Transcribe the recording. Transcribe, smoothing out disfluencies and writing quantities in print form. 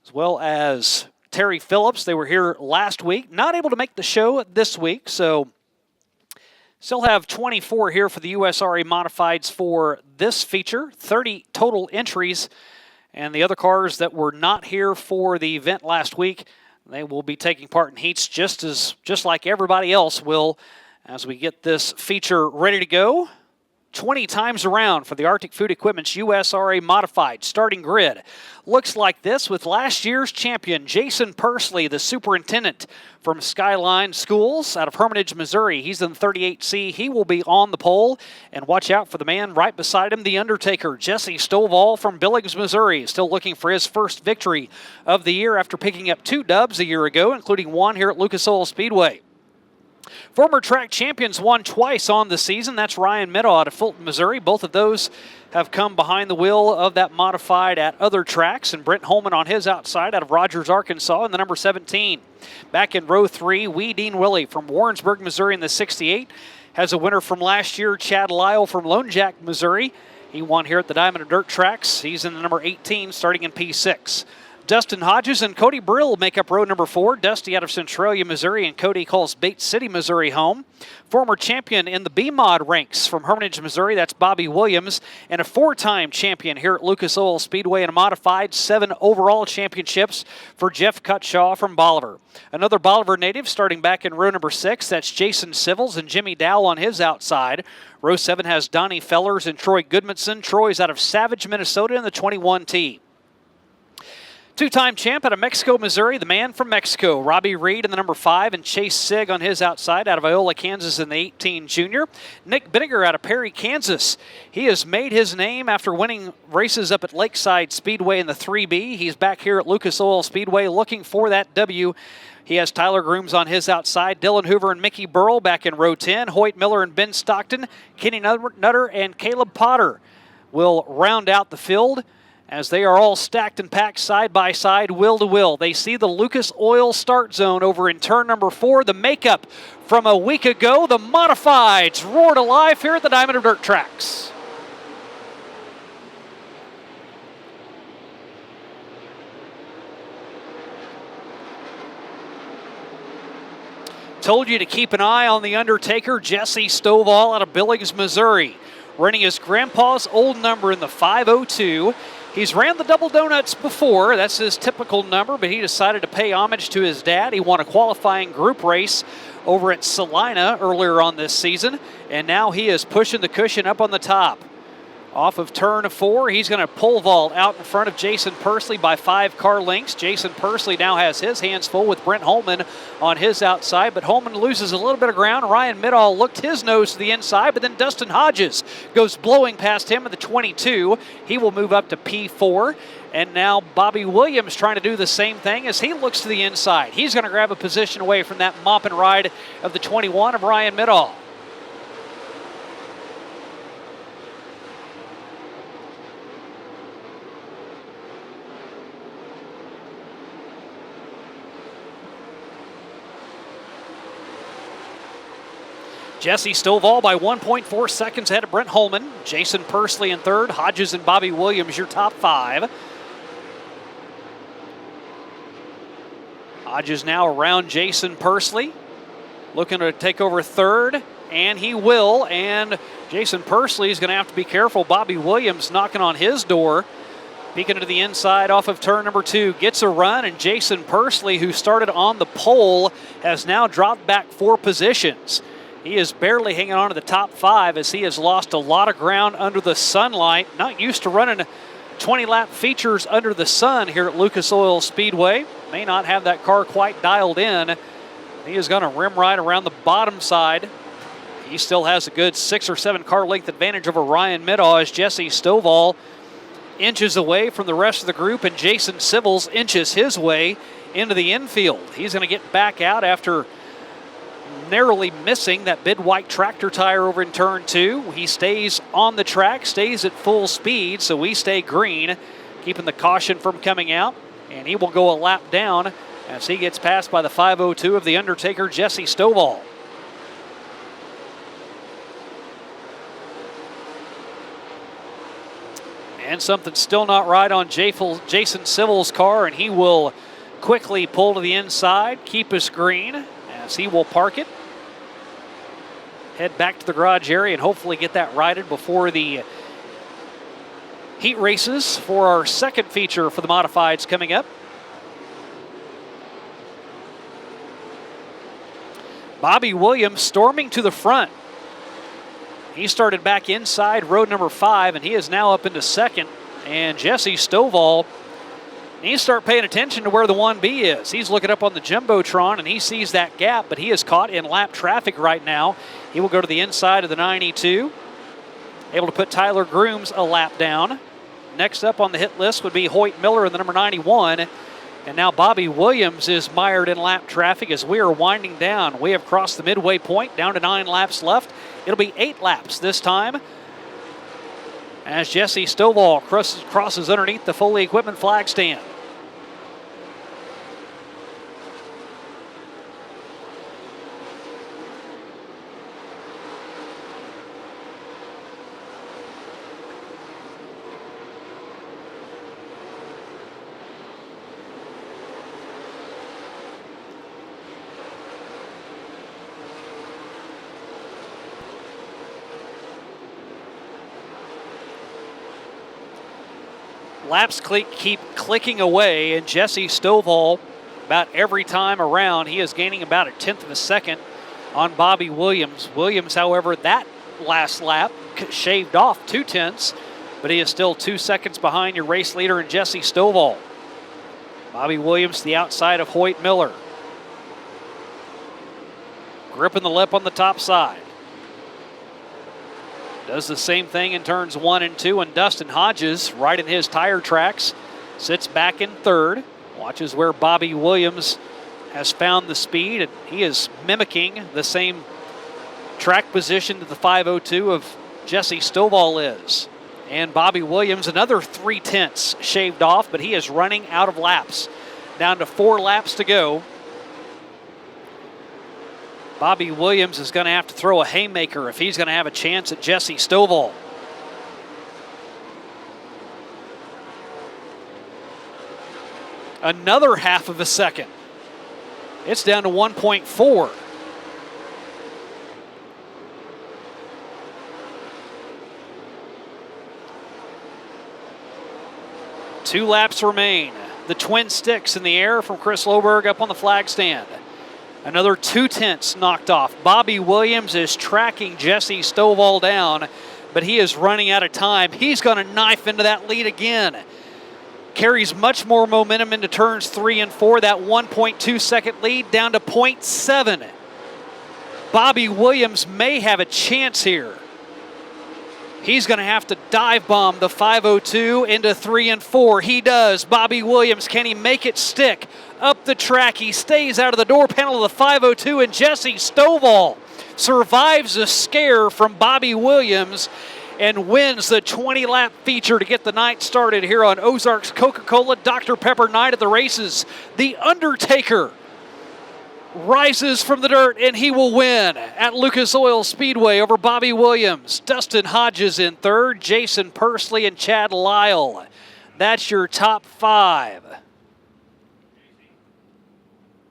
as well as Terry Phillips. They were here last week, not able to make the show this week, so still have 24 here for the USRA Modifieds for this feature, 30 total entries, and the other cars that were not here for the event last week, they will be taking part in heats just like everybody else will as we get this feature ready to go. 20 times around for the Arctic Food Equipment's USRA Modified starting grid. Looks like this with last year's champion, Jason Persley, the superintendent from Skyline Schools out of Hermitage, Missouri. He's in 38C. He will be on the pole. And watch out for the man right beside him, the Undertaker, Jesse Stovall from Billings, Missouri. Still looking for his first victory of the year after picking up 2 dubs a year ago, including one here at Lucas Oil Speedway. Former track champions won twice on the season. That's Ryan Middaugh out of Fulton, Missouri. Both of those have come behind the wheel of that modified at other tracks. And Brent Holman on his outside out of Rogers, Arkansas in the number 17. Back in row 3, Dean Willie from Warrensburg, Missouri in the 68. Has a winner from last year, Chad Lyle from Lone Jack, Missouri. He won here at the Diamond and Dirt tracks. He's in the number 18 starting in P6. Dustin Hodges and Cody Brill make up row number 4. Dusty out of Centralia, Missouri, and Cody calls Bates City, Missouri home. Former champion in the B-Mod ranks from Hermitage, Missouri, that's Bobby Williams, and a 4-time champion here at Lucas Oil Speedway in a modified 7 overall championships for Jeff Cutshaw from Bolivar. Another Bolivar native starting back in row number 6, that's Jason Sivils and Jimmy Dowell on his outside. Row 7 has Donnie Fellers and Troy Goodmanson. Troy's out of Savage, Minnesota in the 21T. 2-time champ out of Mexico, Missouri, the man from Mexico, Robbie Reed in the number 5, and Chase Sigg on his outside out of Iola, Kansas in the 18 junior. Nick Binniger out of Perry, Kansas. He has made his name after winning races up at Lakeside Speedway in the 3B. He's back here at Lucas Oil Speedway looking for that W. He has Tyler Grooms on his outside, Dylan Hoover and Mickey Burrell back in row 10, Hoyt Miller and Ben Stockton, Kenny Nutter and Caleb Potter will round out the field as they are all stacked and packed side by side, wheel to wheel. They see the Lucas Oil start zone over in turn number 4. The makeup from a week ago, the modifieds roar to life here at the Diamond and Dirt tracks. Told you to keep an eye on the Undertaker, Jesse Stovall out of Billings, Missouri. Running his grandpa's old number in the 502. He's ran the Double Donuts before. That's his typical number, but he decided to pay homage to his dad. He won a qualifying group race over at Salina earlier on this season, and now he is pushing the cushion up on the top. Off of turn 4, he's going to pole vault out in front of Jason Persley by 5 car lengths. Jason Persley now has his hands full with Brent Holman on his outside, but Holman loses a little bit of ground. Ryan Middaugh looked his nose to the inside, but then Dustin Hodges goes blowing past him at the 22. He will move up to P4. And now Bobby Williams trying to do the same thing as he looks to the inside. He's going to grab a position away from that mop and ride of the 21 of Ryan Middaugh. Jesse Stovall by 1.4 seconds ahead of Brent Holman. Jason Persley in third. Hodges and Bobby Williams, your top 5. Hodges now around Jason Persley. Looking to take over third, and he will. And Jason Persley is going to have to be careful. Bobby Williams knocking on his door. Peeking to the inside off of turn number 2. Gets a run, and Jason Persley, who started on the pole, has now dropped back 4 positions. He is barely hanging on to the top 5 as he has lost a lot of ground under the sunlight. Not used to running 20-lap features under the sun here at Lucas Oil Speedway. May not have that car quite dialed in. He is going to rim right around the bottom side. He still has a good 6 or 7 car length advantage over Ryan Middaugh as Jesse Stovall inches away from the rest of the group, and Jason Sivils inches his way into the infield. He's going to get back out after narrowly missing that bid white tractor tire over in turn 2. He stays on the track, stays at full speed, so we stay green, keeping the caution from coming out, and he will go a lap down as he gets passed by the 502 of the Undertaker, Jesse Stovall. And something's still not right on Jason Civil's car, and he will quickly pull to the inside, keep us green as he will park it. Head back to the garage area and hopefully get that righted before the heat races for our second feature for the modifieds coming up. Bobby Williams storming to the front. He started back inside road number 5, and he is now up into second. And Jesse Stovall needs to start paying attention to where the 1B is. He's looking up on the Jumbotron, and he sees that gap, but he is caught in lap traffic right now. He will go to the inside of the 92. Able to put Tyler Grooms a lap down. Next up on the hit list would be Hoyt Miller in the number 91. And now Bobby Williams is mired in lap traffic as we are winding down. We have crossed the midway point, down to 9 laps left. It'll be 8 laps this time as Jesse Stovall crosses underneath the Foley Equipment flag stand. Laps keep clicking away, and Jesse Stovall, about every time around, he is gaining about 1/10 of a second on Bobby Williams. Williams, however, that last lap shaved off 2/10, but he is still 2 seconds behind your race leader in Jesse Stovall. Bobby Williams to the outside of Hoyt Miller. Gripping the lip on the top side. Does the same thing in turns 1 and 2, and Dustin Hodges, right in his tire tracks, sits back in third. Watches where Bobby Williams has found the speed, and he is mimicking the same track position that the 502 of Jesse Stovall is. And Bobby Williams, another 3/10 shaved off, but he is running out of laps. Down to 4 laps to go. Bobby Williams is going to have to throw a haymaker if he's going to have a chance at Jesse Stovall. Another half of a second. It's down to 1.4. Two laps remain. The twin sticks in the air from Chris Loberg up on the flag stand. Another 2/10 knocked off. Bobby Williams is tracking Jesse Stovall down, but he is running out of time. He's going to knife into that lead again. Carries much more momentum into turns 3 and 4. That 1.2 second lead down to 0.7. Bobby Williams may have a chance here. He's going to have to dive bomb the 502 into 3 and 4. He does. Bobby Williams, can he make it stick? Up the track, he stays out of the door panel of the 502, and Jesse Stovall survives a scare from Bobby Williams and wins the 20-lap feature to get the night started here on Ozarks Coca-Cola Dr. Pepper Night at the Races. The Undertaker rises from the dirt, and he will win at Lucas Oil Speedway over Bobby Williams. Dustin Hodges in third, Jason Persley and Chad Lyle. That's your top 5.